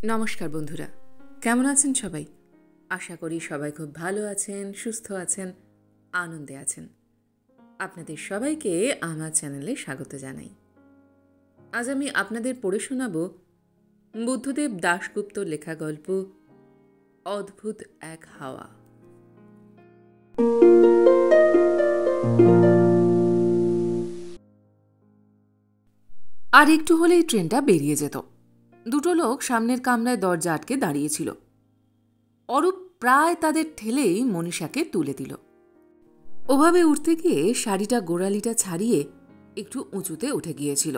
নমস্কার বন্ধুরা, কেমন আছেন সবাই? আশা করি সবাই খুব ভালো আছেন, সুস্থ আছেন, আনন্দে আছেন। আপনাদের সবাইকে আমার চ্যানেলে স্বাগত জানাই। আজ আমি আপনাদের পড়ে শোনাব বুদ্ধদেব দাশগুপ্তর লেখা গল্প অদ্ভুত এক হাওয়া। আর একটু হলেই ট্রেনটা বেরিয়ে যেত। দুটো লোক সামনের কামরায় দরজা আটকে দাঁড়িয়েছিল। অরূপ প্রায় তাদের ঠেলেই মনীষাকে তুলে দিল। ওভাবে উঠতে গিয়ে শাড়িটা গোড়ালিটা ছাড়িয়ে একটু উঁচুতে উঠে গিয়েছিল।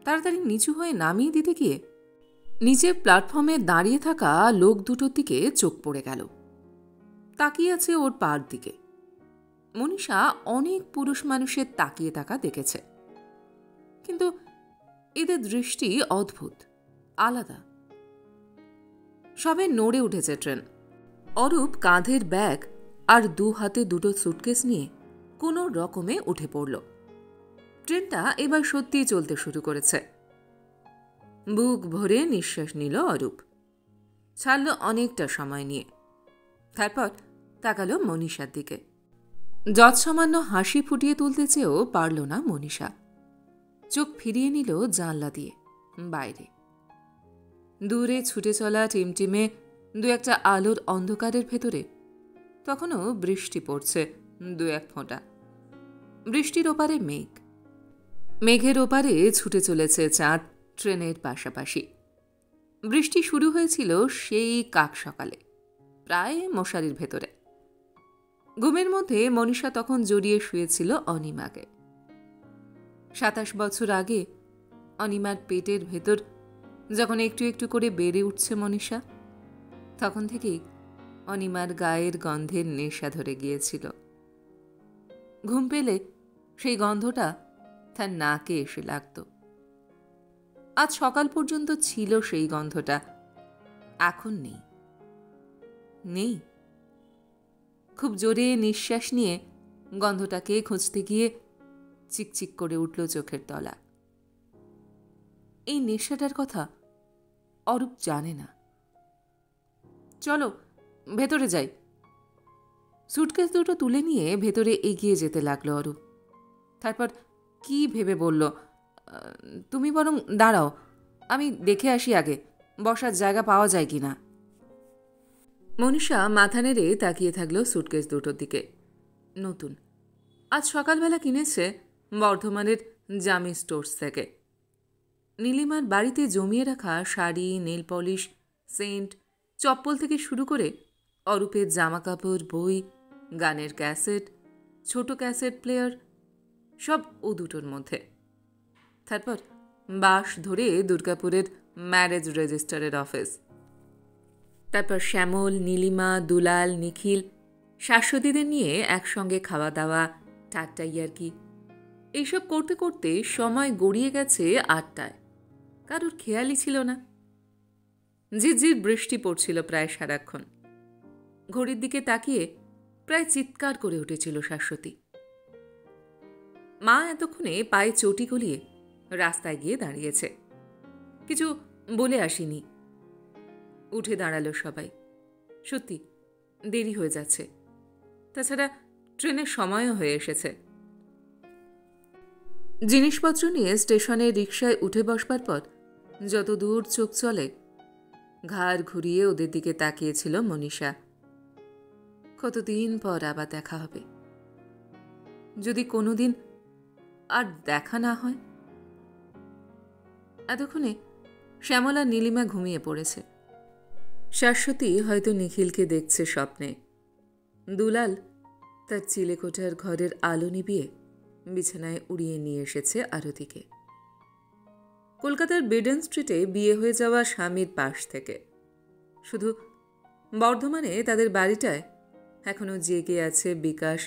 তাড়াতাড়ি নিচু হয়ে নামিয়ে দিতে গিয়ে নিচে প্ল্যাটফর্মে দাঁড়িয়ে থাকা লোক দুটোর দিকে চোখ পড়ে গেল। তাকিয়ে আছে ওর পার দিকে। মনীষা অনেক পুরুষ মানুষের তাকিয়ে থাকা দেখেছে, কিন্তু এদের দৃষ্টি অদ্ভুত, আলাদা। সবে নড়ে উঠেছে ট্রেন। অরূপ কাঁধের ব্যাগ আর দু হাতে দুটো সুটকেস নিয়ে কোনো রকমে উঠে পড়ল। ট্রেনটা এবার সত্যিই চলতে শুরু করেছে। বুক ভরে নিঃশ্বাস নিল অরূপ। ছাড়ল অনেকটা সময় নিয়ে। তারপর তাকালো মনীষার দিকে। যৎসামান্য হাসি ফুটিয়ে তুলতে চেয়েও পারল না মনীষা। চোখ ফিরিয়ে নিল জানলা দিয়ে বাইরে। দূরে ছুটে চলা টিমটিমে দু একটা আলোর অন্ধকারের ভেতরে তখনও বৃষ্টি পড়ছে দু এক ফোঁটা। বৃষ্টির ওপারে মেঘ, মেঘের ওপারে ছুটে চলেছে চাঁদ ট্রেনের পাশাপাশি। বৃষ্টি শুরু হয়েছিল সেই কাক সকালে, প্রায় মশারির ভেতরে। ঘুমের মধ্যে মনীষা তখন জড়িয়ে শুয়েছিল অনিমাকে। ২৭ বছর আগে অনিমার পেটের ভেতর যখন একটু একটু করে বেড়ে উঠছে মনীষা, তখন থেকেই অনিমার গায়ের গন্ধের নেশা ধরে গিয়েছিল। ঘুম পেলে সেই গন্ধটা তার নাকে এসে লাগত। আজ সকাল পর্যন্ত ছিল সেই গন্ধটা, এখন নেই। নেই। খুব জোরে নিঃশ্বাস নিয়ে গন্ধটাকে খুঁজতে গিয়ে চিকচিক করে উঠল চোখের তলা। এই নেশাটার কথা অরূপ জানে না। চলো ভেতরে যাই। সুটকেস দুটো তুলে নিয়ে ভেতরে এগিয়ে যেতে লাগলো অরূপ। তারপর কি ভেবে বলল, তুমি বরং দাঁড়াও, আমি দেখে আসি আগে বসার জায়গা পাওয়া যায় কিনা। মনীষা মাথা নেড়ে তাকিয়ে থাকলো সুটকেস দুটোর দিকে। নতুন, আজ সকালবেলা কিনেছে বর্ধমানের জামি স্টোর্স থেকে। নীলিমার বাড়িতে জমিয়ে রাখা শাড়ি, নেল পলিশ, সেন্ট, চপ্পল থেকে শুরু করে অরূপের জামাকাপড়, বই, গানের ক্যাসেট, ছোট ক্যাসেট প্লেয়ার, সব ও দুটোর মধ্যে। তারপর বাস ধরে দুর্গাপুরের ম্যারেজ রেজিস্টারের অফিস। তারপর শ্যামল, নীলিমা, দুলাল, নিখিল, শাশ্বতীদের নিয়ে একসঙ্গে খাওয়া দাওয়া, ঠাট্টা ইয়ার্কি, এইসব করতে করতে সময় গড়িয়ে গেছে ৮টায়। কারোর খেয়ালই ছিল না। ঝিরঝির বৃষ্টি পড়ছিল প্রায় সারাক্ষণ। ঘড়ির দিকে তাকিয়ে প্রায় চিৎকার করে উঠেছিল শাশ্বতী। মা এতক্ষণে পায়ে চটি গলিয়ে রাস্তায় গিয়ে দাঁড়িয়েছে। কিছু বলে আসিনি। উঠে দাঁড়ালো সবাই। সত্যি দেরি হয়ে যাচ্ছে। তাছাড়া ট্রেনের সময়ও হয়ে এসেছে। জিনিসপত্র নিয়ে স্টেশনে রিকশায় উঠে বসবার পর যত দূর চোখ চলে, ঘাড় ঘুরিয়ে ওদের দিকে তাকিয়েছিল মনীষা। কতদিন পর আবার দেখা হবে। যদি কোনোদিন আর দেখা না হয়। এতক্ষণে শ্যামলা নীলিমা ঘুমিয়ে পড়েছে। শাশ্বতী হয়তো নিখিলকে দেখছে স্বপ্নে। দুলাল তার চিলেকোঠার ঘরের আলো নিভিয়ে বিছানায় উড়িয়ে নিয়ে এসেছে আরতিকে। কলকাতার বেডেন স্ট্রিটে বিয়ে হয়ে যাওয়া স্বামীর পাশ থেকে। শুধু বর্ধমানে তাদের বাড়িটায় এখনো জেগে আছে বিকাশ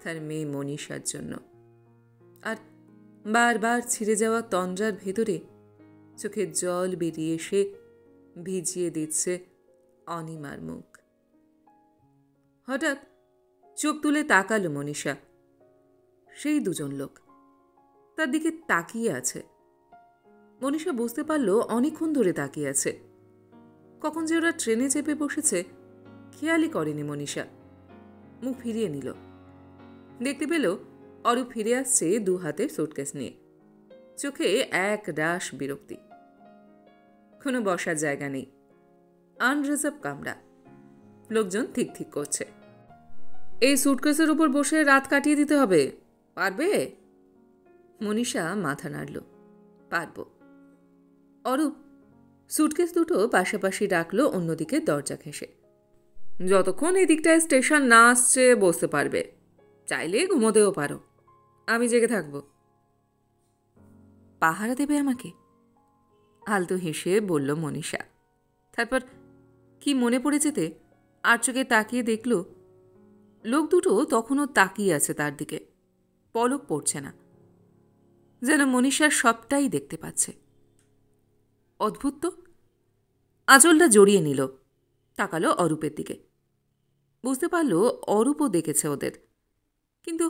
তার মেয়ে মনীষার জন্য। আর বারবার ছিঁড়ে যাওয়া তন্দ্রার ভেতরে চোখের জল বেরিয়ে এসে ভিজিয়ে দিচ্ছে অনিমার মুখ। হঠাৎ চোখ তুলে তাকালো মনীষা। সেই দুজন লোক তার দিকে তাকিয়ে আছে। মনীষা বুঝতে পারল অনেকক্ষণ ধরে তাকিয়ে আছে। কখন যে ওরা ট্রেনে চেপে বসেছে খেয়ালই করেনি মনীষা। মুখ ফিরিয়ে নিল। দেখতে পেল অরূপ ফিরে আসছে 2 হাতে সুটকেস নিয়ে। চোখে এক রাশ বিরক্তি। কোনো বসার জায়গা নেই, আনরিজার্ভ কামরা। লোকজন ঠিক ঠিক করছে। এই সুটকেসের উপর বসে রাত কাটিয়ে দিতে হবে, পারবে? মনীষা মাথা নাড়ল। পারব। অরূপ সুটকেস দুটো পাশাপাশি রাখলো অন্যদিকে দরজা ঘেঁষে। যতক্ষণ এই দিকটায় স্টেশন না আসছে বসতে পারবে, চাইলে ঘুমোতেও পারো, আমি জেগে থাকব। পাহারা দেবে আমাকে? আলতো হেসে বলল মনীষা। তারপর কি মনে পড়ে যেতে আর চোখে তাকিয়ে দেখল লোক দুটো তখনও তাকিয়ে আছে তার দিকে, পলক পড়ছে না, যেন মনীষার সবটাই দেখতে পাচ্ছে। অদ্ভুত তো। আঁচলটা জড়িয়ে নিল, তাকালো অরূপের দিকে। বুঝতে পারল অরূপও দেখেছে ওদের, কিন্তু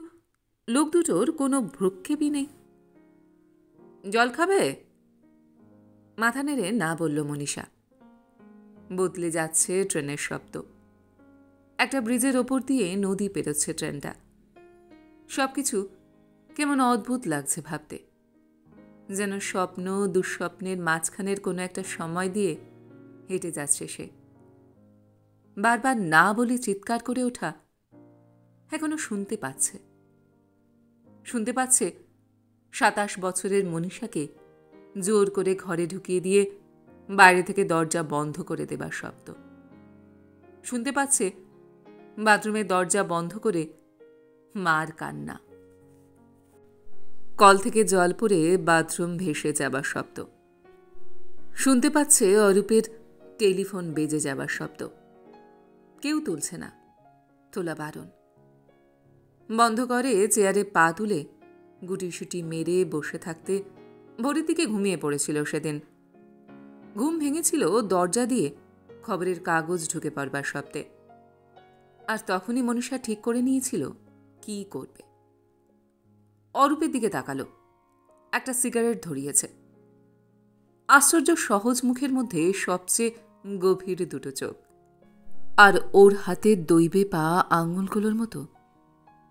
লোক দুটোর কোনো ভ্রুক্ষেপই নেই। জল খাবে? মাথা নেড়ে না বলল মনীষা। বদলে যাচ্ছে ট্রেনের শব্দ। একটা ব্রিজের ওপর দিয়ে নদী পেরোচ্ছে ট্রেনটা। সবকিছু কেমন অদ্ভুত লাগছে ভাবতে, যেন স্বপ্ন দুঃস্বপ্নের মাঝখানের কোনো একটা সময় দিয়ে হেঁটে যাচ্ছে সে। বারবার না বলে চিৎকার করে ওঠা এখনো শুনতে পাচ্ছে। শুনতে পাচ্ছে 27 বছরের মনীষাকে জোর করে ঘরে ঢুকিয়ে দিয়ে বাইরে থেকে দরজা বন্ধ করে দেবার শব্দ। শুনতে পাচ্ছে বাথরুমের দরজা বন্ধ করে মার কান্না। কল থেকে জল পড়ে বাথরুম ভেসে যাবার শব্দ। শুনতে পাচ্ছে অরূপের টেলিফোন বেজে যাবার শব্দ। কেউ তুলছে না, তোলা বারণ। বন্ধ করে চেয়ারে পা তুলে গুটিসুটি মেরে বসে থাকতে ভোরের দিকে ঘুমিয়ে পড়েছিল সেদিন। ঘুম ভেঙেছিল দরজা দিয়ে খবরের কাগজ ঢুকে পড়বার শব্দে। আর তখনই মনীষা ঠিক করে নিয়েছিল কি করবে। অরূপের দিকে তাকালো, একটা সিগারেট ধরিয়েছে। আশ্চর্য সহজ মুখের মধ্যে সবচেয়ে গভীর দুটো চোখ, আর ওর হাতের দৈবে পা আঙুলগুলোর মতো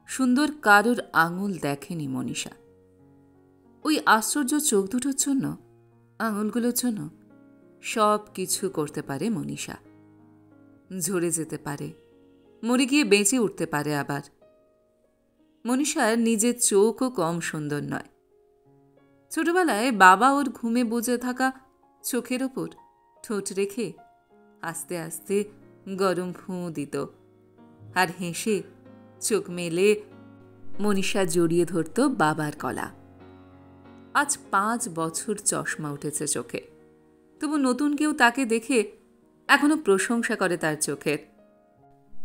সুন্দর কারোর আঙুল দেখেনি মনীষা। ওই আশ্চর্য চোখ দুটোর জন্য, আঙুলগুলোর জন্য সব কিছু করতে পারে মনীষা। ঝরে যেতে পারে, মরে গিয়ে বেঁচে উঠতে পারে আবার। মনীষার নিজের চোখও কম সুন্দর নয়। ছোটবেলায় বাবা ওর ঘুমে বুজে থাকা চোখের ওপর ঠোঁট রেখে আস্তে আস্তে গরম ফুঁ দিত, আর হেসে চোখ মেলে মনীষা জড়িয়ে ধরত বাবার গলা। আজ 5 বছর চশমা উঠেছে চোখে, তবু নতুন কেউ তাকে দেখে এখনো প্রশংসা করে তার চোখের।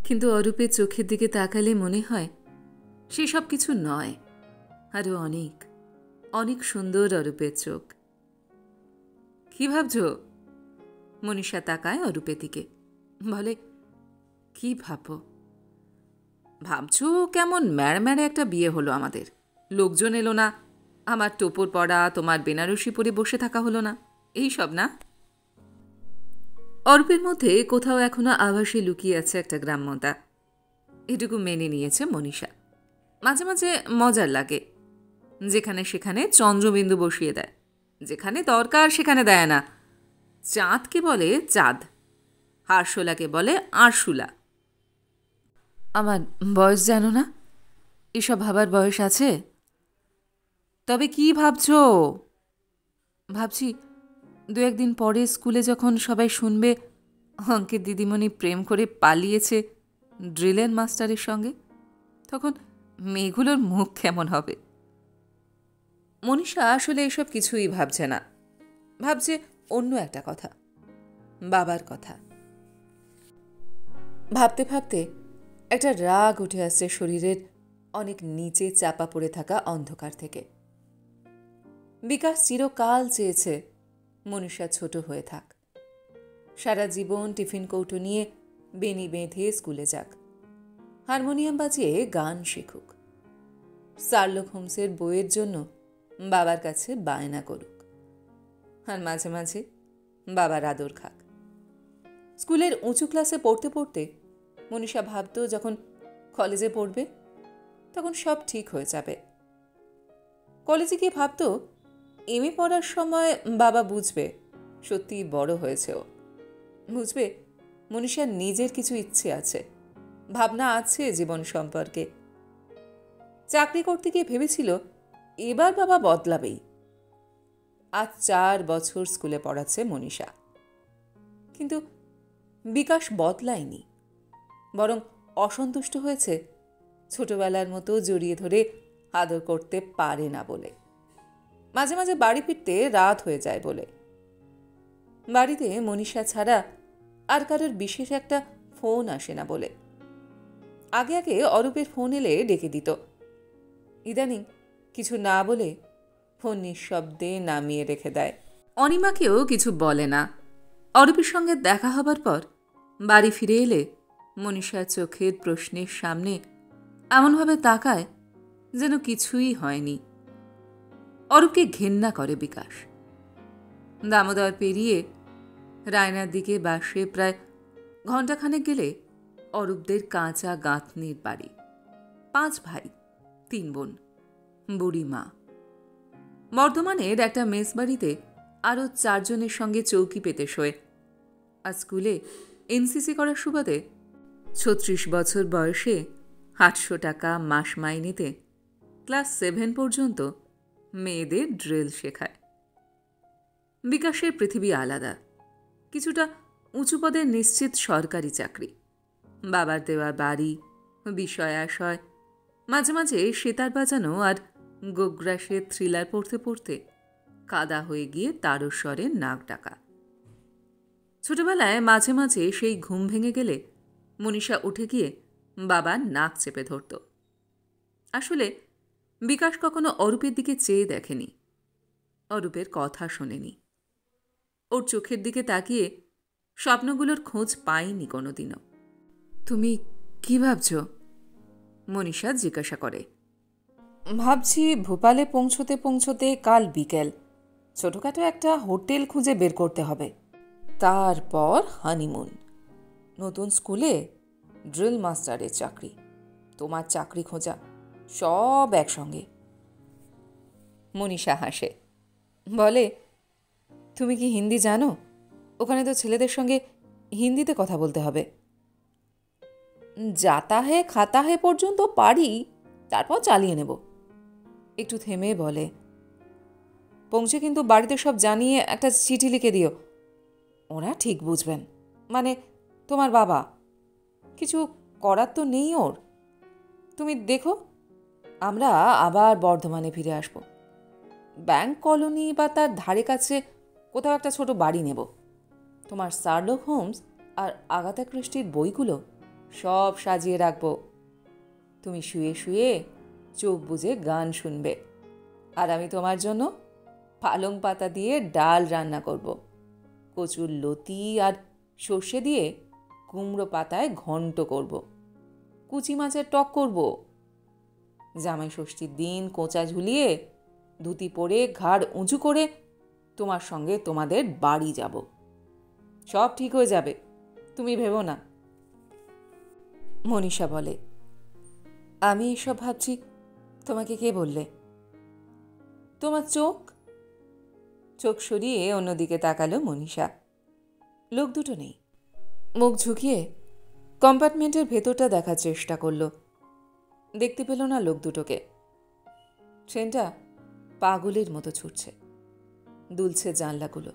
কিন্তু অরূপের চোখের দিকে তাকালে মনে হয় সেসব কিছু নয়, আরো অনেক অনেক সুন্দর অরূপের চোখ। কি ভাবছ? মনীষা তাকায় অরূপের দিকে, বলে, কি ভাবো? ভাবছ কেমন ম্যাড়ম্যাড়ে একটা বিয়ে হলো আমাদের, লোকজন এলো না, আমার টোপর পড়া তোমার বেনারসি পরে বসে থাকা হলো না, এই সব না? অরূপের মধ্যে কোথাও এখনো আভাসে লুকিয়ে আছে একটা গ্রাম্যতা। এটুকু মেনে নিয়েছে মনীষা। মাঝে মাঝে মজার লাগে, যেখানে সেখানে চন্দ্রবিন্দু বসিয়ে দেয়, যেখানে দরকার সেখানে দেয় না। চাঁদকে বলে চাঁদ, হারশোলাকে বলে আরশোলা। আমার বয়স জানো না? এসব ভাবার বয়স আছে? তবে কি ভাবছ? ভাবছি 2-1 দিন পরে স্কুলে যখন সবাই শুনবে অঙ্কের দিদিমণি প্রেম করে পালিয়েছে ড্রিলের মাস্টারের সঙ্গে, তখন মেয়েগুলোর মুখ কেমন হবে। মনীষা আসলে এসব কিছুই ভাবছে না, ভাবছে অন্য একটা কথা, বাবার কথা। ভাবতে ভাবতে একটা রাগ উঠে আসছে শরীরের অনেক নিচে চাপা পড়ে থাকা অন্ধকার থেকে। বিকাশ চিরকাল চেয়েছে মনীষা ছোট হয়ে থাক, সারা জীবন টিফিন কৌটো নিয়ে বেনি বেঁধে স্কুলে যাক, হারমোনিয়াম বাজিয়ে গান শিখুক, শার্লক হোমসের বইয়ের জন্য বাবার কাছে বায়না করুক, আর মাঝে মাঝে বাবার আদর খাক। স্কুলের উঁচু ক্লাসে পড়তে পড়তে মনীষা ভাবত যখন কলেজে পড়বে তখন সব ঠিক হয়ে যাবে। কলেজে গিয়ে ভাবত এমএ পড়ার সময় বাবা বুঝবে সত্যি বড় হয়েছে, ও বুঝবে মনীষার নিজের কিছু ইচ্ছে আছে, ভাবনা আছে জীবন সম্পর্কে। চাকরি করতে গিয়ে ভেবেছিল এবার বাবা বদলাবেই। আজ 4 বছর স্কুলে পড়াচ্ছে মনীষা, কিন্তু বিকাশ বদলায়নি, বরং অসন্তুষ্ট হয়েছে ছোটবেলার মতো জড়িয়ে ধরে আদর করতে পারে না বলে, মাঝে মাঝে বাড়ি ফিরতে রাত হয়ে যায় বলে। বাড়িতে মনীষা ছাড়া আর কারোর বিশেষ একটা ফোন আসে না বলে। আগে আগে অরূপের ফোন এলে ডেকে দিত, ইদানিং কিছু না বলে ফোন নিঃশব্দে নামিয়ে রেখে দেয়। অনিমাকেও কিছু বলে না। অরূপের সঙ্গে দেখা হবার পর বাড়ি ফিরে এলে মনীষার চোখের প্রশ্নের সামনে এমনভাবে তাকায় যেন কিছুই হয়নি। অরূপকে ঘেন্না করে বিকাশ। দামোদর পেরিয়ে রায়নার দিকে বাসে প্রায় ঘণ্টাখানেক গেলে অরূপদের কাঁচা গাঁথনির বাড়ি। 5 ভাই 3 বোন, বুড়ি মা। বর্ধমানের একটা মেস বাড়িতে আরও 4 জনের সঙ্গে চৌকি পেতে শোয়। আর স্কুলে এনসিসি করার সুবাদে 36 বছর বয়সে 800 টাকা মাস মাইনেতে ক্লাস 7 পর্যন্ত মেয়েদের ড্রিল শেখায়। বিকাশের পৃথিবী আলাদা, কিছুটা উঁচু পদের নিশ্চিত সরকারি চাকরি, বাবার দেওয়া বাড়ি, বিষয় আশয়, মাঝে মাঝে সেতার বাজানো আর গোগ্রাসের থ্রিলার পড়তে পড়তে কাদা হয়ে গিয়ে তারস্বরে নাক ডাকা। ছোটবেলায় মাঝে মাঝে সেই ঘুম ভেঙে গেলে মনীষা উঠে গিয়ে বাবার নাক চেপে ধরত। আসলে বিকাশ কখনো অরূপের দিকে চেয়ে দেখেনি, অরূপের কথা শোনেনি, ওর চোখের দিকে তাকিয়ে স্বপ্নগুলোর খোঁজ পায়নি কোনোদিনও। তুমি কি ভাবছ? মনীষা জিজ্ঞাসা করে। ভাবছি ভোপালে পৌঁছতে পৌঁছতে কাল বিকেল ছোটখাটো একটা হোটেল খুঁজে বের করতে হবে, তারপর হানিমুন। নতুন স্কুলে ড্রিল মাস্টারের চাকরি, তোমার চাকরি খোঁজা, সব একসঙ্গে। মনীষা হাসে, বলে, তুমি কি হিন্দি জানো? ওখানে তো ছেলেদের সঙ্গে হিন্দিতে কথা বলতে হবে। যাতা হে খাতা হে পর্যন্ত পারি, তারপর চালিয়ে নেব। একটু থেমে বলে, পৌঁছে কিন্তু বাড়িতে সব জানিয়ে একটা চিঠি লিখে দিও, ওরা ঠিক বুঝবেন, মানে তোমার বাবা। কিছু করার তো নেই ওর। তুমি দেখো, আমরা আবার বর্ধমানে ফিরে আসব। ব্যাংক কলোনি বা তার ধারে কাছে কোথাও একটা ছোট বাড়ি নেব। তোমার শার্লক হোমস আর আগাথা ক্রিস্টির বইগুলো সব সাজিয়ে রাখব। তুমি শুয়ে শুয়ে চোখ বুজে গান শুনবে, আর আমি তোমার জন্য পালং পাতা দিয়ে ডাল রান্না করব। কচুর লতি আর সর্ষে দিয়ে কুমড়ো পাতায় ঘন্ট করব। কুচি মাছের টক করব। জামাই ষষ্ঠীর দিন কোঁচা ঝুলিয়ে ধুতি পরে ঘাড় উঁচু করে তোমার সঙ্গে তোমাদের বাড়ি যাব। সব ঠিক হয়ে যাবে, তুমি ভেবো না। মনীষা বলে, আমি এসব ভাবছি, তোমাকে কে বললে? তোমার চোখ। চোখ সরিয়ে অন্যদিকে তাকালো মনীষা। লোক দুটো নেই। মুখ ঝুঁকিয়ে কম্পার্টমেন্টের ভেতরটা দেখার চেষ্টা করল, দেখতে পেল না লোক দুটোকে। ট্রেনটা পাগলের মতো ছুটছে, দুলছে জানলাগুলো,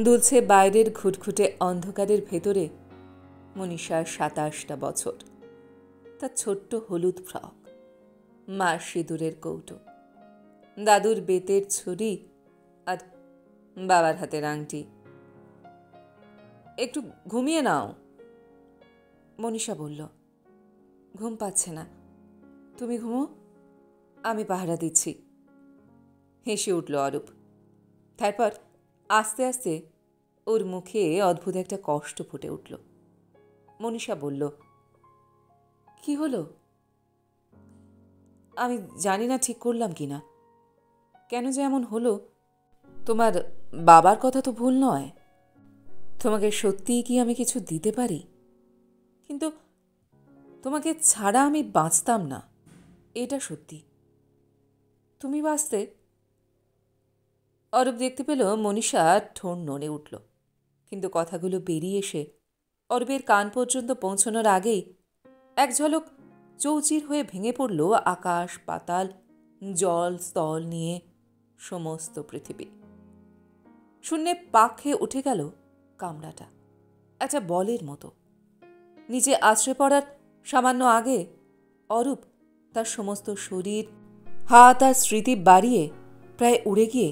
দুলছে বাইরের ঘুটঘুটে অন্ধকারের ভেতরে মনীষার 27টা বছর, তার ছোট্ট হলুদ ফ্রক, মার সিঁদুরের কৌটো, দাদুর বেতের ছুরি আর বাবার হাতের আংটি। একটু ঘুমিয়ে নাও, মনীষা বলল। ঘুম পাচ্ছে না, তুমি ঘুমো, আমি পাহারা দিচ্ছি। হেসে উঠল অরূপ। তারপর আস্তে আস্তে ওর মুখে অদ্ভুত একটা কষ্ট ফুটে উঠল। মনীষা বলল, কি হলো? আমি জানি না ঠিক করলাম কিনা, কেন যে এমন হলো। তোমার বাবার কথা তো ভুল নয়। তোমাকে সত্যিই কি আমি কিছু দিতে পারি? কিন্তু তোমাকে ছাড়া আমি বাঁচতাম না, এটা সত্যি। তুমি বাঁচতে। অরূপ দেখতে পেল মনীষা ঠোঁট নড়ে উঠল, কিন্তু কথাগুলো বেরিয়ে এসে অরূপের কান পর্যন্ত পৌঁছনোর আগেই এক ঝলক চৌচির হয়ে ভেঙে পড়ল আকাশ পাতাল, জল স্থল নিয়ে সমস্ত পৃথিবী। শূন্যে পাক খেয়ে উঠে গেল কামরাটা, একটা বলের মতো। নিচে আছড়ে পড়ার সামান্য আগে অরূপ তার সমস্ত শরীর, হাত আর স্মৃতি বাড়িয়ে প্রায় উড়ে গিয়ে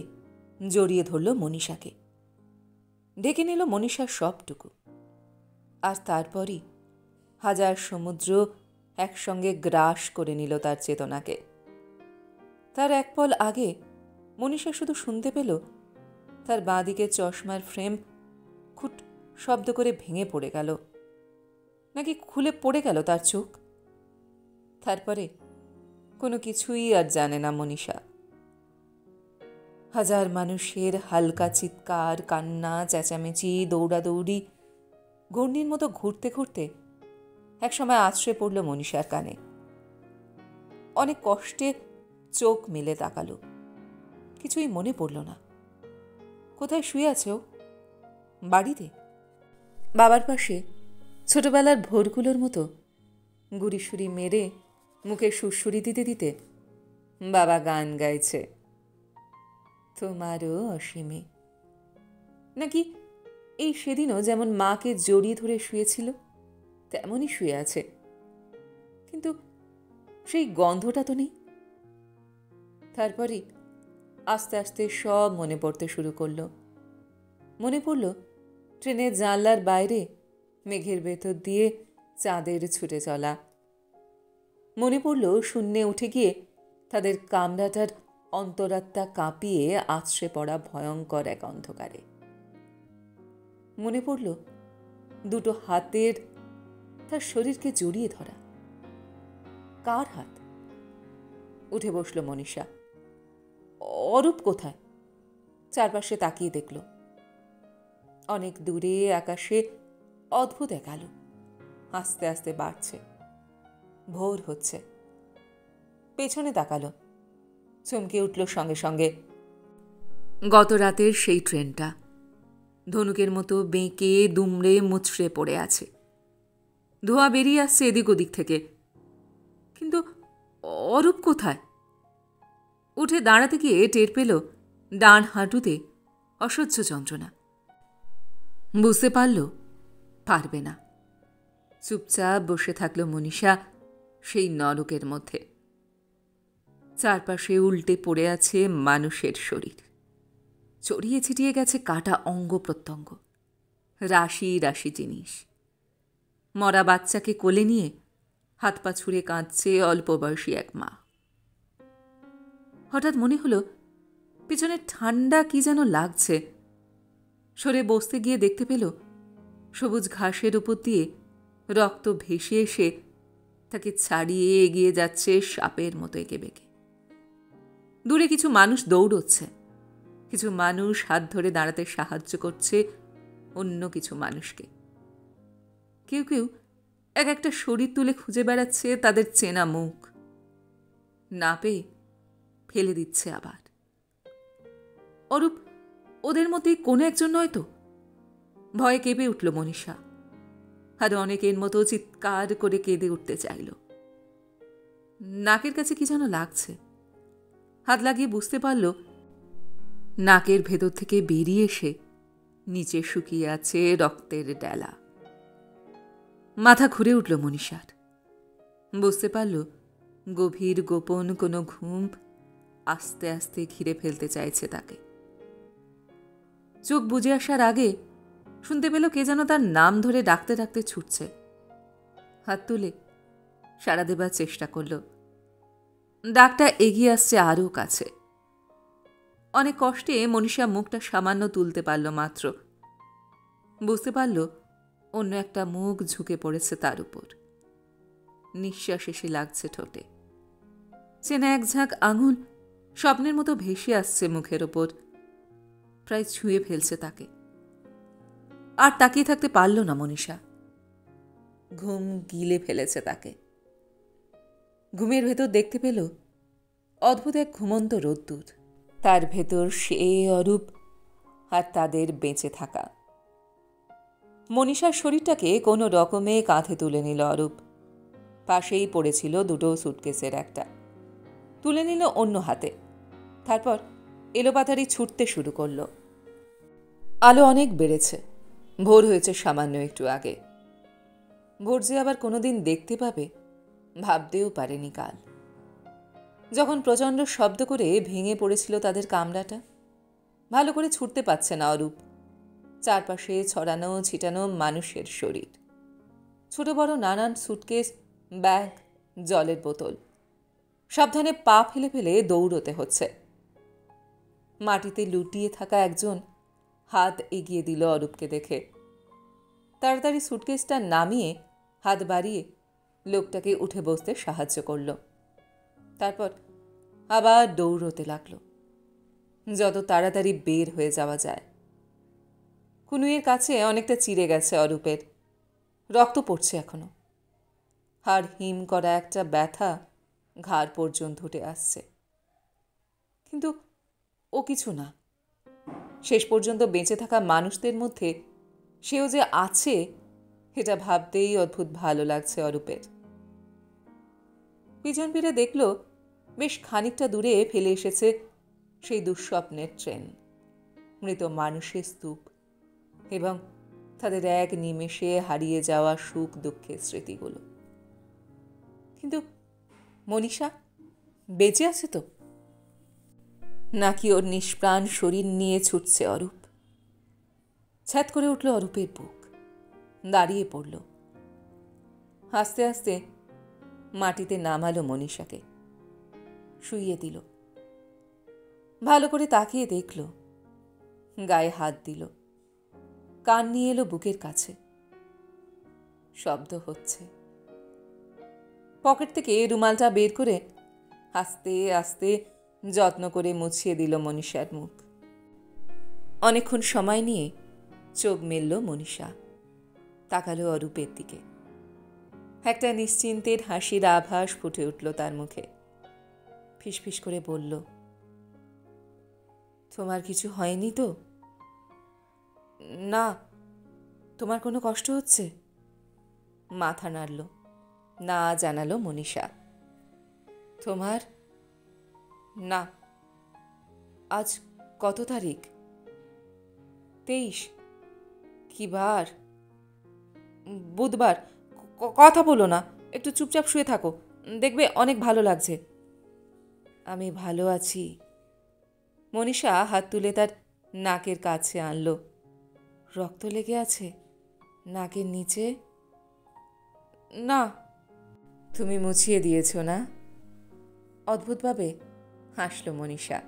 জড়িয়ে ধরল মনীষাকে। ডেকে নিল মনীষার সবটুকু। আর তারপরই হাজার সমুদ্র একসঙ্গে গ্রাস করে নিল তার চেতনাকে। তার এক পল আগে মনীষা শুধু শুনতে পেল তার বাঁ দিকে চশমার ফ্রেম খুট শব্দ করে ভেঙে পড়ে গেল, নাকি খুলে পড়ে গেল তার চোখ। তারপরে কোনো কিছুই আর জানে না মনীষা। হাজার মানুষের হালকা চিৎকার, কান্না, চেঁচামেচি, দৌড়াদৌড়ি ঘূর্ণির মতো ঘুরতে ঘুরতে একসময় আছড়ে পড়ল মনীষার কানে। অনেক কষ্টে চোখ মেলে তাকালো, কিছুই মনে পড়ল না। কোথায় শুয়ে আছে ও? বাড়িতে, বাবার পাশে, ছোটবেলার ভোরগুলোর মতো গুড়িসুড়ি মেরে মুখে সুরসুরি দিতে দিতে বাবা গান গাইছে, তোমারও অসীমে। নাকি এই সেদিনও যেমন মাকে জড়িয়ে ধরে শুয়েছিল তেমনই শুয়ে আছে, কিন্তু সেই গন্ধটা তো নেই। তারপরে আস্তে আস্তে সব মনে পড়তে শুরু করল। মনে পড়ল ট্রেনের জানলার বাইরে মেঘের ভেতর দিয়ে চাঁদের ছুটে চলা। মনে পড়ল শূন্যে উঠে গিয়ে তাদের কামরাটার অন্তরাত্মা কাঁপিয়ে আছড়ে পড়া ভয়ঙ্কর এক অন্ধকারে। মনে পড়ল দুটো হাতের তার শরীরকে জড়িয়ে ধরা। কার হাত? উঠে বসল মনীষা। অরূপ কোথায়? চারপাশে তাকিয়ে দেখল। অনেক দূরে আকাশে অদ্ভুত এক আলো আস্তে আস্তে বাড়ছে। ভোর হচ্ছে। পেছনে তাকালো, চমকে উঠল সঙ্গে সঙ্গে। গত রাতের সেই ট্রেনটা ধনুকের মতো বেঁকে দুমড়ে মুচড়ে পড়ে আছে। ধোঁয়া বেরিয়ে আসছে এদিক ওদিক থেকে, কিন্তু অরূপ কোথায়? উঠে দাঁড়াতে গিয়ে টের পেল ডান হাঁটুতে অসহ্য যন্ত্রণা। বুঝতে পারল পারবে না। চুপচাপ বসে থাকল মনীষা সেই নরকের মধ্যে। চারপাশে উল্টে পড়ে আছে মানুষের শরীর, ছড়িয়ে ছিটিয়ে গেছে কাটা অঙ্গ প্রত্যঙ্গ, রাশি রাশি জিনিস। মরা বাচ্চাকে কোলে নিয়ে হাত পা ছুঁড়ে কাঁদছে অল্প বয়সী এক মা। হঠাৎ মনে হলো পিছনে ঠান্ডা কি যেন লাগছে। সরে বসতে গিয়ে দেখতে পেল সবুজ ঘাসের উপর দিয়ে রক্ত ভেসে এসে তাকে ছাড়িয়ে এগিয়ে যাচ্ছে সাপের মতো এঁকে বেঁকে। দূরে কিছু মানুষ দৌড়চ্ছে, কিছু মানুষ হাত ধরে দাঁড়াতে সাহায্য করছে অন্য কিছু মানুষকে। কেউ কেউ এক একটা শরীর তুলে খুঁজে বেড়াচ্ছে তাদের চেনা মুখ, না পেয়ে ফেলে দিচ্ছে আবার। অরূপ ওদের মধ্যেই কোনো একজন নয়তো? ভয়ে কেঁপে উঠল মনীষা, আর অনেকের মতো চিৎকার করে কেঁদে উঠতে চাইল। নাকের কাছে কি যেন লাগছে। হাত লাগিয়ে বুঝতে পারল নাকের ভেতর থেকে বেরিয়ে এসে নিচে শুকিয়ে আছে রক্তের ডেলা। মাথা ঘুরে উঠল মনীষার। বুঝতে পারল গভীর গোপন কোনো ঘুম আস্তে আস্তে ঘিরে ফেলতে চাইছে তাকে। চোখ বুজে আসার আগে শুনতে পেল কে যেন তার নাম ধরে ডাকতে ডাকতে ছুটছে। হাত তুলে সাড়া দেবার চেষ্টা করল। ডাকটা এগিয়ে আসছে আরও কাছে। অনেক কষ্টে মনীষা মুখটা সামান্য তুলতে পারল মাত্র। বুঝতে পারল অন্য একটা মুখ ঝুঁকে পড়েছে তার উপর। নিঃশ্বাস এসে লাগছে ঠোঁটে। চেনা এক ঝাঁক আঙুল স্বপ্নের মতো ভেসে আসছে মুখের ওপর, প্রায় ছুঁয়ে ফেলছে তাকে। আর তাকিয়ে থাকতে পারল না মনীষা। ঘুম গিলে ফেলেছে তাকে। ঘুমের ভেতর দেখতে পেল অদ্ভুত এক ঘুমন্ত রোদ্দুর, তার ভেতর সে অরূপ আর তাদের বেঁচে থাকা। মনীষার শরীরটাকে কোনো রকমে কাঁধে তুলে নিল অরূপ। পাশেই পড়েছিল দুটো সুটকেসের একটা, তুলে নিল অন্য হাতে। তারপর এলোপাথারি ছুটতে শুরু করল। আলো অনেক বেড়েছে, ভোর হয়েছে সামান্য একটু আগে। ভোর যে আবার কোনোদিন দেখতে পাবে ভাবতেও পারেনি কাল, যখন প্রচণ্ড শব্দ করে ভেঙে পড়েছিল তাদের কামরাটা। ভালো করে ছুটতে পারছে না অরূপ। চারপাশে ছড়ানো ছিটানো মানুষের শরীর, ছোট বড় নানান সুটকেস, ব্যাগ, জলের বোতল। সাবধানে পা ফেলে ফেলে দৌড়তে হচ্ছে। মাটিতে লুটিয়ে থাকা একজন হাত এগিয়ে দিল অরূপকে দেখে। তাড়াতাড়ি সুটকেসটা নামিয়ে হাত বাড়িয়ে লোকটাকে উঠে বসতে সাহায্য করল। তারপর আবার দৌড়তে লাগলো, যত তাড়াতাড়ি বের হয়ে যাওয়া যায়। কুনুইয়ের কাছে অনেকটা চিড়ে গেছে অরূপের, রক্ত পড়ছে এখনো। হাড় হিম করা একটা ব্যথা ঘাড় পর্যন্ত উঠে আসছে। কিন্তু ও কিছু না। শেষ পর্যন্ত বেঁচে থাকা মানুষদের মধ্যে সেও যে আছে, এটা ভাবতেই অদ্ভুত ভালো লাগছে অরূপের। পিছন ফিরে দেখল বেশ খানিকটা দূরে ফেলে এসেছে সেই দুঃস্বপ্নের ট্রেন, মৃত মানুষের স্তূপ এবং তাদের এক নিমেষে হারিয়ে যাওয়া সুখ দুঃখের স্মৃতিগুলো। কিন্তু মনীষা বেঁচে আছে তো, নাকি ওর নিষ্প্রাণ শরীর নিয়ে ছুটছে অরূপ? ছ্যাদ করে উঠল অরূপের বুক, দাঁড়িয়ে পড়ল। আস্তে আস্তে মাটিতে নামালো মনীষাকে, শুইয়ে দিল। ভালো করে তাকিয়ে দেখল, গায়ে হাত দিল, কান নিয়ে এলো বুকের কাছে। শব্দ হচ্ছে। পকেট থেকে রুমালটা বের করে আস্তে আস্তে যত্ন করে মুছিয়ে দিল মনীষার মুখ। অনেকক্ষণ সময় নিয়ে চোখ মেলল মনীষা, তাকালো অরূপের দিকে। একটা নিশ্চিন্তের হাসির আভাস ফুটে উঠল তার মুখে। ফিসফিস করে বলল, তোমার কিছু হয়নি তো? না। তোমার কোনো কষ্ট হচ্ছে? মাথা নাড়ল, না জানালো মনীষা। তোমার? না। আজ কত তারিখ? 23। কি বার? বুধবার। কথা বলো না, একটু চুপচাপ শুয়ে থাকো, দেখবে অনেক ভালো লাগছে। আমি ভালো আছি। মনীষা হাত তুলে তার নাকের কাছে আনল। রক্ত লেগে আছে নাকের নিচে? না। তুমি মুছিয়ে দিয়েছ না? অদ্ভুতভাবে হাসল মনীষা।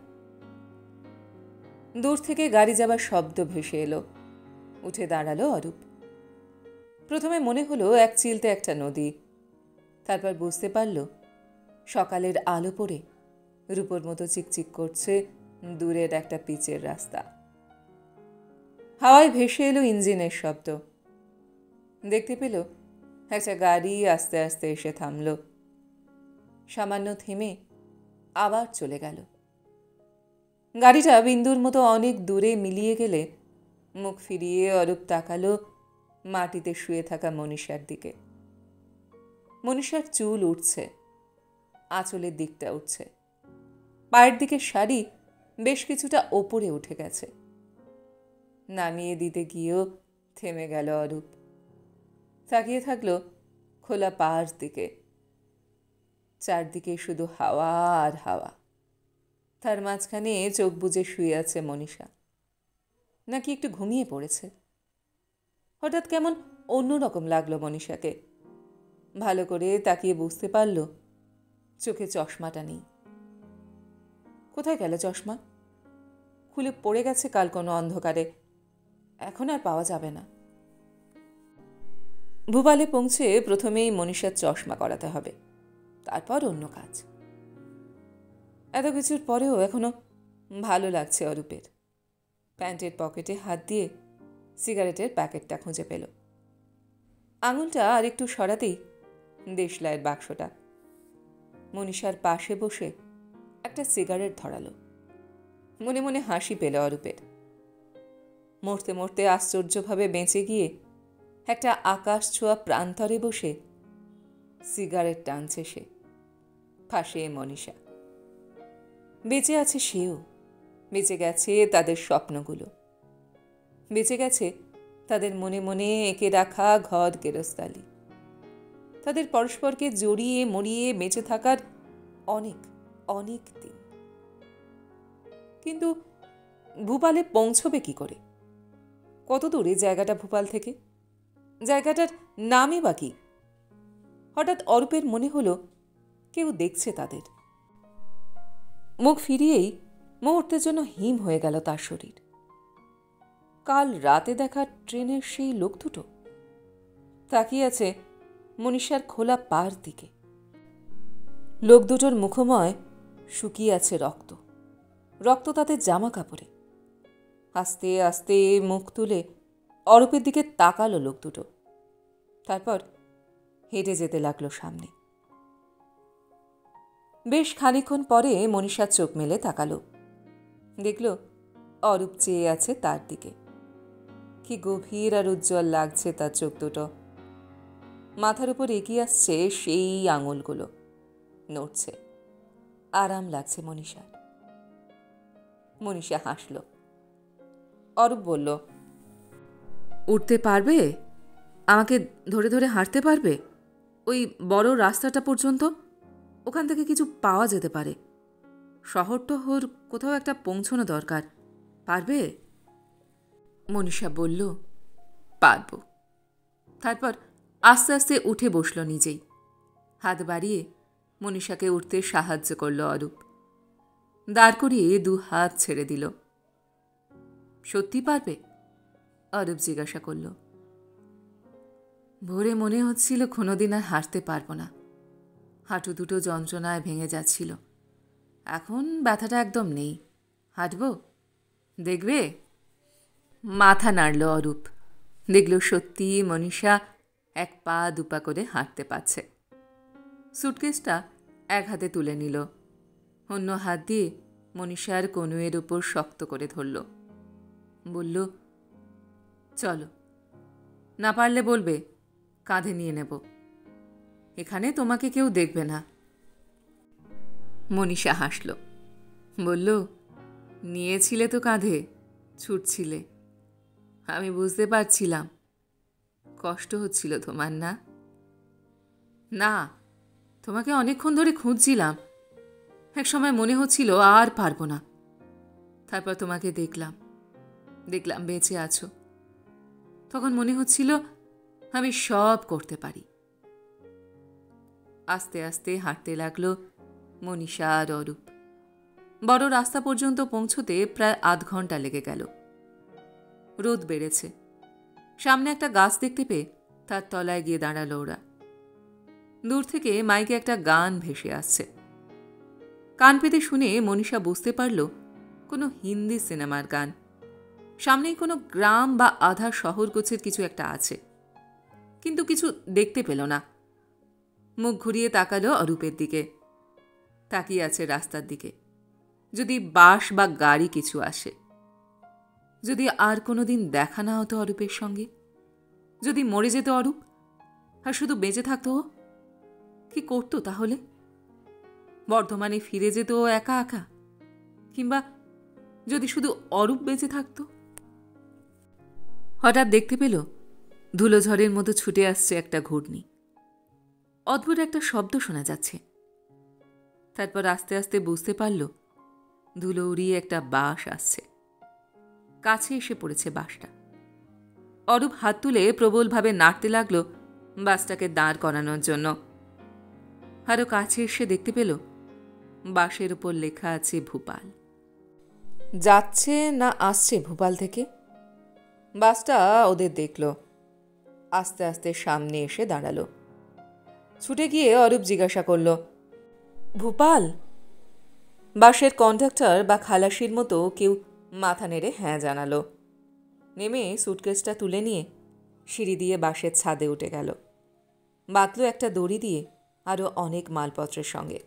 দূর থেকে গাড়ি যাবার শব্দ ভেসে এলো। উঠে দাঁড়ালো অরূপ। প্রথমে মনে হলো এক চিলতে একটা নদী। তারপর বুঝতে পারল সকালের আলো পড়ে রূপোর মতো চিকচিক করছে দূরের একটা পিচের রাস্তা। হাওয়ায় ভেসে এলো ইঞ্জিনের শব্দ। দেখতে পেল একটা গাড়ি আস্তে আস্তে এসে থামল। সামান্য থেমে আবার চলে গেল। গাড়িটা বিন্দুর মতো অনেক দূরে মিলিয়ে গেলে মুখ ফিরিয়ে অরূপ তাকালো মাটিতে শুয়ে থাকা মনীষার দিকে। মনীষার চুল উঠছে, আঁচলের দিকটা উঠছে, পায়ের দিকে শাড়ি বেশ কিছুটা ওপরে উঠে গেছে। নামিয়ে দিতে গিয়েও থেমে গেল অরূপ। তাকিয়ে থাকলো খোলা পাহাড় দিকে। চারদিকে শুধু হাওয়া আর হাওয়া। তার মাঝখানে চোখ বুজে শুয়ে আছে মনীষা। নাকি একটু ঘুমিয়ে পড়েছে? হঠাৎ কেমন অন্যরকম লাগলো মনীষাকে। ভালো করে তাকিয়ে বুঝতে পারল চোখে চশমাটা নেই। কোথায় গেল চশমা? খুলে পড়ে গেছে কাল কোনো অন্ধকারে, এখন আর পাওয়া যাবে না। ভূপালে পৌঁছে প্রথমেই মনীষার চশমা করাতে হবে, তারপর অন্য কাজ। এত কিছুর পরেও এখনো ভালো লাগছে অরূপের। প্যান্টের পকেটে হাত দিয়ে সিগারেটের প্যাকেটটা খুঁজে পেল। আঙুলটা আর একটু সরাতেই দেশলাইয়ের বাক্সটা। মনীষার পাশে বসে একটা সিগারেট ধরালো। মনে মনে হাসি পেল অরূপের। মরতে মরতে আশ্চর্যভাবে বেঁচে গিয়ে একটা আকাশ ছোঁয়া প্রান্তরে বসে সিগারেট টানছে সে। পাশে মনীষা। বেঁচে আছে সেও, বেঁচে গেছে তাদের স্বপ্নগুলো, বেঁচে গেছে তাদের মনে মনে এঁকে রাখা ঘর গেরস্তালি, তাদের পরস্পরকে জড়িয়ে মরিয়ে বেঁচে থাকার অনেক অনেক দিন। কিন্তু ভূপালে পৌঁছবে কি করে? কত দূরে জায়গাটা ভূপাল থেকে? জায়গাটার নামই বা কি? হঠাৎ অরূপের মনে হলো কেউ দেখছে তাদের। মুখ ফিরিয়েই মুহূর্তের জন্য হিম হয়ে গেল তার শরীর। কাল রাতে দেখা ট্রেনের সেই লোক দুটো তাকিয়ে আছে মনীষার খোলা পার দিকে। লোক দুটোর মুখময় শুকিয়ে আছে রক্ত, রক্ত তাদের জামা কাপড়ে। আস্তে আস্তে মুখ তুলে অরূপের দিকে তাকালো লোক দুটো, তারপর হেঁটে যেতে লাগলো সামনে। বেশ খানিকক্ষণ পরে মনীষা চোখ মেলে তাকালো, দেখল অরূপ চেয়ে আছে তার দিকে। কি গভীর আর উজ্জ্বল লাগছে তার চোখ দুটো। মাথার উপর এগিয়ে আসছে সেই আঙুলগুলো, নড়ছে। আরাম লাগছে মনীষার। মনীষা হাসল। অরূপ বলল, উঠতে পারবে? আমাকে ধরে ধরে হাঁটতে পারবে? ওই বড় রাস্তাটা পর্যন্ত? ওখান থেকে কিছু পাওয়া যেতে পারে। শহর টহর কোথাও একটা পৌঁছানো দরকার। পারবে? মনীষা বলল, পারব। তারপর আস্তে আস্তে উঠে বসল নিজেই। হাত বাড়িয়ে মনীষাকে উঠতে সাহায্য করল অরূপ। দাঁড় করিয়ে 2 হাত ছেড়ে দিল। সত্যি পারবে? অরূপ জিজ্ঞাসা করল। ভোরে মনে হচ্ছিল কোনোদিন আর হাঁটতে পারব না। হাঁটু দুটো যন্ত্রণায় ভেঙে যাচ্ছিল। এখন ব্যথাটা একদম নেই। হাঁটব? দেখবে? মাথা নাড়ল অরূপ। দেখল সত্যি মনীষা 1 পা 2 পা করে হাঁটতে পারছে। সুটকেসটা এক হাতে তুলে নিল, অন্য হাত দিয়ে মনীষার কনুয়ের উপর শক্ত করে ধরল। বলল, চলো। না পারলে বলবে, কাঁধে নিয়ে নেব। এখানে তোমাকে কেউ দেখবে না। মনীষা হাসল। বলল, নিয়েছিলে তো কাঁধে, ছুটছিলে। আমি বুঝতে পারছিলাম। কষ্ট হচ্ছিল তোমার, না? না, তোমাকে অনেকক্ষণ ধরে খুঁজছিলাম। এক সময় মনে হচ্ছিল আর পারব না। তারপর তোমাকে দেখলাম বেঁচে আছো। তখন মনে হচ্ছিল আমি সব করতে পারি। আস্তে আস্তে হাঁটতে লাগলো মনীষা আর অরূপ। বড় রাস্তা পর্যন্ত পৌঁছতে প্রায় আধ ঘন্টা লেগে গেল। রোদ বেড়েছে। সামনে একটা গাছ দেখতে পেয়ে তার তলায় গিয়ে দাঁড়ালো ওরা। দূর থেকে মাইকে একটা গান ভেসে আসছে। কান পেতে শুনে মনীষা বুঝতে পারল কোনো হিন্দি সিনেমার গান। সামনেই কোনো গ্রাম বা আধা শহর গোছের কিছু একটা আছে, কিন্তু কিছু দেখতে পেল না। মুখ ঘুরিয়ে তাকালো অরূপের দিকে। তাকিয়ে আছে রাস্তার দিকে। যদি বাস বা গাড়ি কিছু আসে, যদি আর কোনোদিন দেখা না হতো অরূপের সঙ্গে, যদি মরে যেত অরূপ আর শুধু বেঁচে থাকতো ও, কি করতো তাহলে? বর্ধমানে ফিরে যেত ও একা একা? কিংবা যদি শুধু অরূপ বেঁচে থাকতো? হঠাৎ দেখতে পেল ধুলোঝড়ের মতো ছুটে আসছে একটা ঘূর্ণি। অদ্ভুত একটা শব্দ শোনা যাচ্ছে। তারপর আস্তে আস্তে বুঝতে পারল ধুলো উড়িয়ে একটা বাস আসছে। কাছে এসে পড়েছে বাসটা। অরূপ হাত তুলে প্রবলভাবে নাড়তে লাগলো বাসটাকে দাঁড় করানোর জন্য। আরও কাছে এসে দেখতে পেল বাসের উপর লেখা আছে ভূপাল। যাচ্ছে না আসছে ভূপাল থেকে? বাসটা ওদের দেখল। আস্তে আস্তে সামনে এসে দাঁড়ালো। ছুটে গিয়ে অরূপ জিজ্ঞাসা করল, ভূপাল? বাসের কন্ডাক্টর বা খালাসির মতো কেউ মাথা নেড়ে হ্যাঁ জানালো। নেমে সুটকেসটা তুলে নিয়ে সিঁড়ি দিয়ে বাসের ছাদে উঠে গেল। বাতলো একটা দড়ি দিয়ে আরও অনেক মালপত্রের সঙ্গে।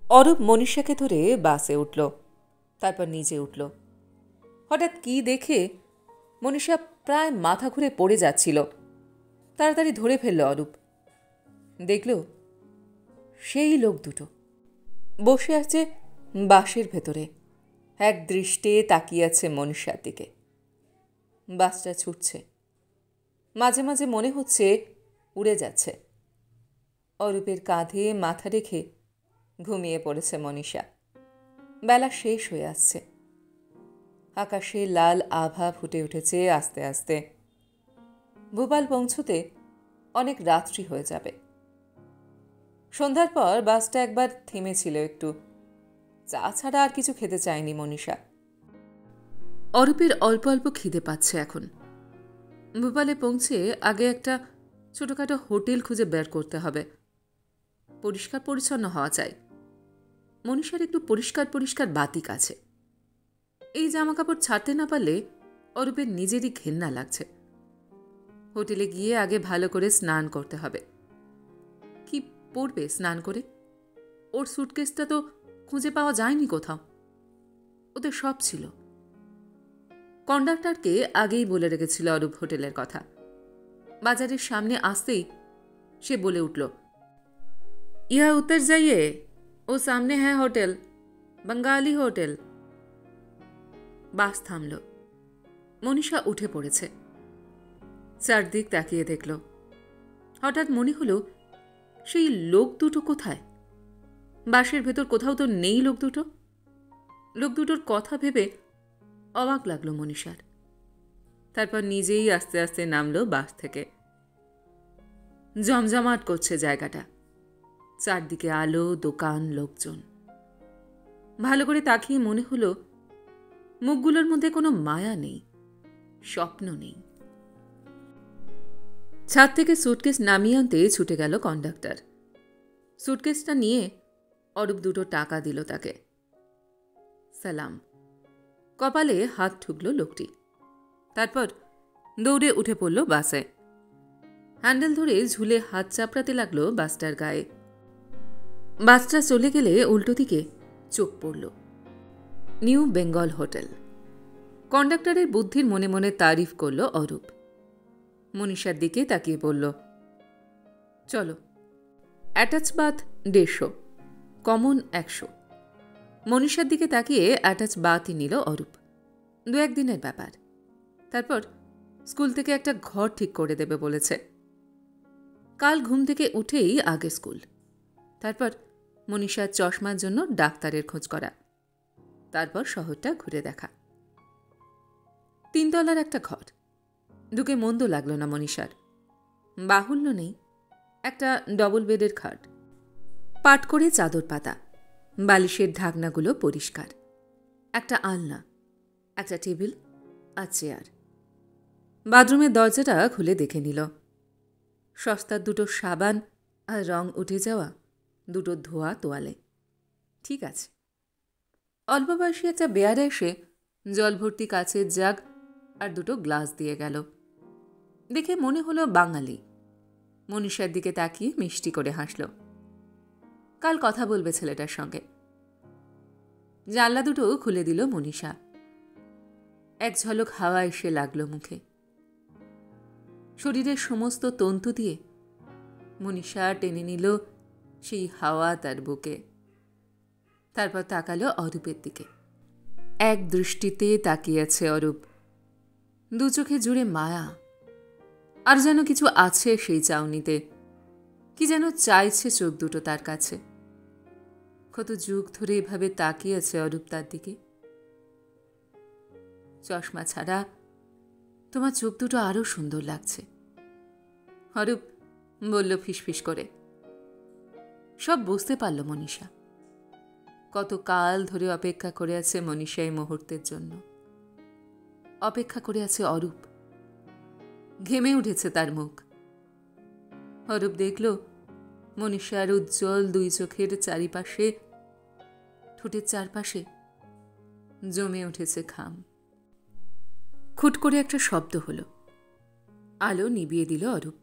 অরূপ মনীষাকে ধরে বাসে উঠল, তারপর নিচে উঠল। হঠাৎ কি দেখে মনীষা প্রায় মাথা ঘুরে পড়ে যাচ্ছিল। তাড়াতাড়ি ধরে ফেলল অরূপ। দেখল সেই লোক দুটো বসে আছে বাসের ভেতরে, এক দৃষ্টে তাকিয়ে আছে মনীষার দিকে। বাসটা ছুটছে, মাঝে মাঝে মনে হচ্ছে উড়ে যাচ্ছে। অরূপের কাঁধে মাথা রেখে ঘুমিয়ে পড়েছে মনীষা। বেলা শেষ হয়ে আসছে। আকাশে লাল আভা ফুটে উঠেছে আস্তে আস্তে। ভোপাল পৌঁছতে অনেক রাত্রি হয়ে যাবে। সন্ধ্যার পর বাসটা একবার থেমেছিল একটু। চা ছাড়া আর কিছু খেতে চায়নি মনীষা। অরূপের অল্প অল্প খিদে পাচ্ছে এখন। ভোপালে পৌঁছে আগে একটা ছোটখাটো হোটেল খুঁজে বের করতে হবে। পরিষ্কার পরিচ্ছন্ন হওয়া চাই। মনীষার একটু পরিষ্কার পরিষ্কার বাতিক আছে। এই জামাকাপড় ছাড়তে না পারলে অরূপের নিজেরই ঘেন্না লাগছে। হোটেলে গিয়ে আগে ভালো করে স্নান করতে হবে। কি পড়বে স্নান করে? ওর সুটকেসটা তো খুঁজে পাওয়া যায়নি কোথাও। ওদের সব ছিল। কন্ডাক্টরকে আগেই বলে রেখেছিল অরূপ হোটেলের কথা। বাজারের সামনে আসতেই সে বলে উঠল, ইহা উত্তর যাইয়ে, ও সামনে হ্যাঁ হোটেল, বাঙালি হোটেল। বাস থামল। মনীষা উঠে পড়েছে। চারদিক তাকিয়ে দেখল। হঠাৎ মনে হলো সেই লোক দুটো কোথায়? বাসের ভেতর কোথাও তো নেই লোক দুটো। লোক দুটোর কথা ভেবে অবাক লাগলো মনীষার। তারপর নিজেই আস্তে আস্তে নামলো বাস থেকে। জমজমাট করছে জায়গাটা। চারদিকে আলো, দোকান, লোকজন। ভালো করে তাকিয়ে মনে হলো মুখগুলোর মধ্যে কোনো মায়া নেই, স্বপ্ন নেই। ছাদ থেকে সুটকেস নামিয়ে আনতে ছুটে গেল কন্ডাক্টর। সুটকেসটা নিয়ে অরূপ দুটো টাকা দিল তাকে। সালাম। কপালে হাত ঠুকল লোকটি। তারপর দৌড়ে উঠে পড়ল বাসে। হ্যান্ডেল ধরে ঝুলে হাত চাপড়াতে লাগলো বাসটার গায়ে। বাসটা চলে গেলে উল্টো দিকে চোখ পড়ল। New Bengal hotel. কন্ডাক্টরের বুদ্ধির মনে মনে তারিফ করল অরূপ। মনীষার দিকে তাকিয়ে বলল, চলো। Attach bath 150, common 100। মনীষার দিকে তাকিয়ে অ্যাটাচ বাথই নিল অরূপ। 2-1 দিনের ব্যাপার। তারপর স্কুল থেকে একটা ঘর ঠিক করে দেবে বলেছে। কাল ঘুম থেকে উঠেই আগে স্কুল। তারপর মনীষার চশমার জন্য ডাক্তারের খোঁজ করা। তারপর শহরটা ঘুরে দেখা। 3 তলার একটা ঘর। ঢুকে মন্দ লাগলো না মনীষার। বাহুল্য নেই, একটা ডবল বেডের খাট, পাট করে চাদর পাতা, বালিশের ঢাকনাগুলো পরিষ্কার, একটা আলনা, একটা টেবিল আর চেয়ার। বাথরুমের দরজাটা খুলে দেখে নিল। সস্তার 2টো সাবান আর রং উঠে যাওয়া 2টো ধোয়া তোয়ালে। ঠিক আছে। অল্প বয়সী একটা বেয়ারা এসে জল ভর্তি কাচের জাগ আর 2টো গ্লাস দিয়ে গেল। দেখে মনে হলো বাঙালি। মনীষার দিকে তাকিয়ে মিষ্টি করে হাসল। কাল কথা বলবে ছেলেটার সঙ্গে। জানলা 2টো খুলে দিল মনীষা। এক ঝলক হাওয়া এসে লাগলো মুখে। শরীরের সমস্ত তন্তু দিয়ে মনীষা টেনে নিল সেই হাওয়া তার বুকে। তারপর তাকালো অরূপের দিকে। এক দৃষ্টিতে তাকিয়ে আছে অরূপ। 2 চোখে জুড়ে মায়া। আর যেন কিছু আছে সেই চাউনিতে। কি যেন চাইছে চোখ দুটো তার কাছে। কত যুগ ধরে এভাবে তাকিয়ে আছে অরূপ তার দিকে। চশমা ছাড়া তোমার চোখ দুটো আরো সুন্দর লাগছে, অরূপ বলল ফিসফিস করে। সব বুঝতে পারল মনীষা। কত কাল ধরে অপেক্ষা করে আছে মনীষা এই মুহূর্তের জন্য। অপেক্ষা করে আছে অরূপ। ঘেমে উঠেছে তার মুখ। অরূপ দেখল মনীষার উজ্জ্বল 2 চোখের চারিপাশে, ঠোঁটের চারপাশে জমে উঠেছে ঘাম। খুট করে একটা শব্দ হলো। আলো নিভিয়ে দিল অরূপ।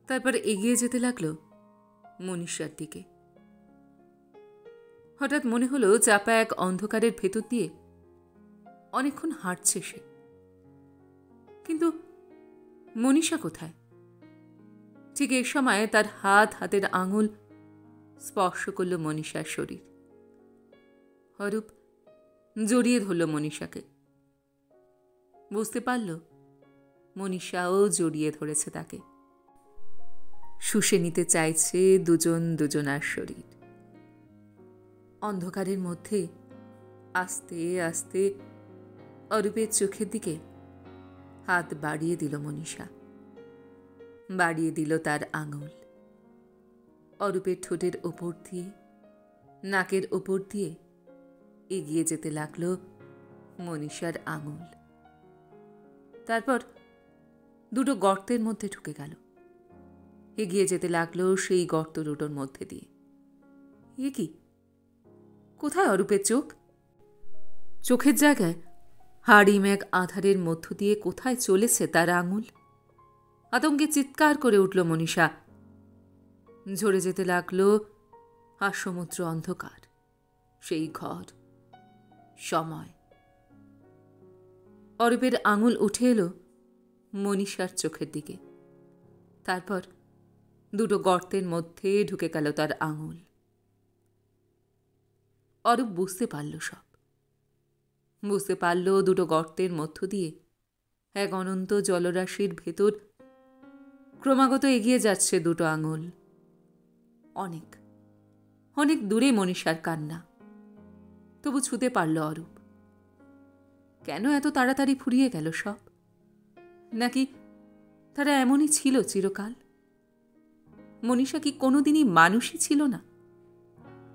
তারপর এগিয়ে যেতে লাগলো মনীষার দিকে। হঠাৎ মনে হলো চাপা এক অন্ধকারের ভেতর দিয়ে অনেকক্ষণ হাঁটছে সে, কিন্তু মনীষা কোথায়? ঠিক এই সময় তার হাতের আঙুল স্পর্শ করল মনীষার শরীর। অরূপ জড়িয়ে ধরল মনীষাকে। বুঝতে পারল মনীষাও জড়িয়ে ধরেছে তাকে। শুষে নিতে চাইছে দুজন দুজনার শরীর। অন্ধকারের মধ্যে আস্তে আস্তে অরূপের চোখের দিকে হাত বাড়িয়ে দিল মনীষা। বাড়িয়ে দিল তার আঙুল। অরূপের ঠোঁটের ওপর দিয়ে, নাকের ওপর দিয়ে এগিয়ে যেতে লাগলো মনীষার আঙুল। তারপর দুটো গর্তের মধ্যে ঢুকে গেল। এগিয়ে যেতে লাগলো সেই গর্ত দুটোর মধ্যে দিয়ে। এ কি? কোথায় অরূপের চোখ? চোখের জায়গায় হাড়িম এক আধারের মধ্য দিয়ে কোথায় চলেছে তার আঙুল? আতঙ্কে চিৎকার করে উঠল মনীষা। ঝরে যেতে লাগলো সমুদ্র অন্ধকার, সেই ঘর, সময়। অরূপের আঙুল উঠে এলো মনীষার চোখের দিকে। তারপর দুটো গর্তের মধ্যে ঢুকে গেল তার আঙুল। অরূপ বুঝতে পারল সব। বুঝতে পারল দুটো গর্তের মধ্য দিয়ে এক অনন্ত জলরাশির ভেতর ক্রমাগত এগিয়ে যাচ্ছে দুটো আঙুল। অনেক অনেক দূরে মনীষার কান্না। তবু ছুতে পারল অরূপ। কেন এত তাড়াতাড়ি ফুরিয়ে গেল সব? নাকি তারা এমনই ছিল চিরকাল? মনীষা কি কোনোদিনই মানুষই ছিল না?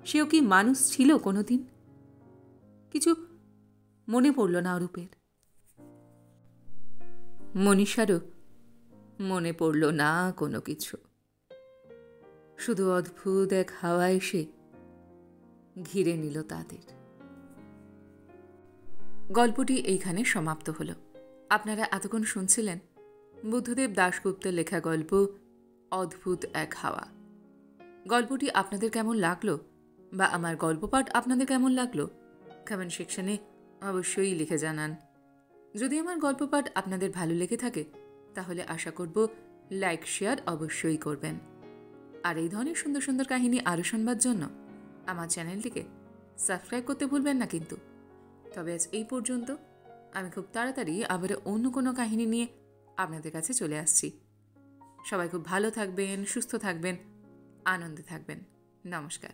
সেও কি মানুষ ছিল কোনোদিন? কিছু মনে পড়ল না অরূপের। মনীষারও মনে পড়ল না কোনো কিছু। শুধু অদ্ভুত এক হাওয়া এসে ঘিরে নিল তাদের। গল্পটি এইখানে সমাপ্ত হল। আপনারা এতক্ষণ শুনছিলেন বুদ্ধদেব দাশগুপ্তের লেখা গল্প অদ্ভুত এক হাওয়া। গল্পটি আপনাদের কেমন লাগলো বা আমার গল্পপাঠ আপনাদের কেমন লাগলো কমেন্ট সেকশনে অবশ্যই লিখে জানান। যদি আমার গল্পপাঠ আপনাদের ভালো লেগে থাকে তাহলে আশা করব লাইক শেয়ার অবশ্যই করবেন। আর এই ধরনের সুন্দর সুন্দর কাহিনী আরও শুনবার জন্য আমার চ্যানেলটিকে সাবস্ক্রাইব করতে ভুলবেন না কিন্তু। তবে আজ এই পর্যন্ত। আমি খুব তাড়াতাড়ি আবার অন্য কোনো কাহিনী নিয়ে আপনাদের কাছে চলে আসছি। সবাই খুব ভালো থাকবেন, সুস্থ থাকবেন, আনন্দে থাকবেন। নমস্কার।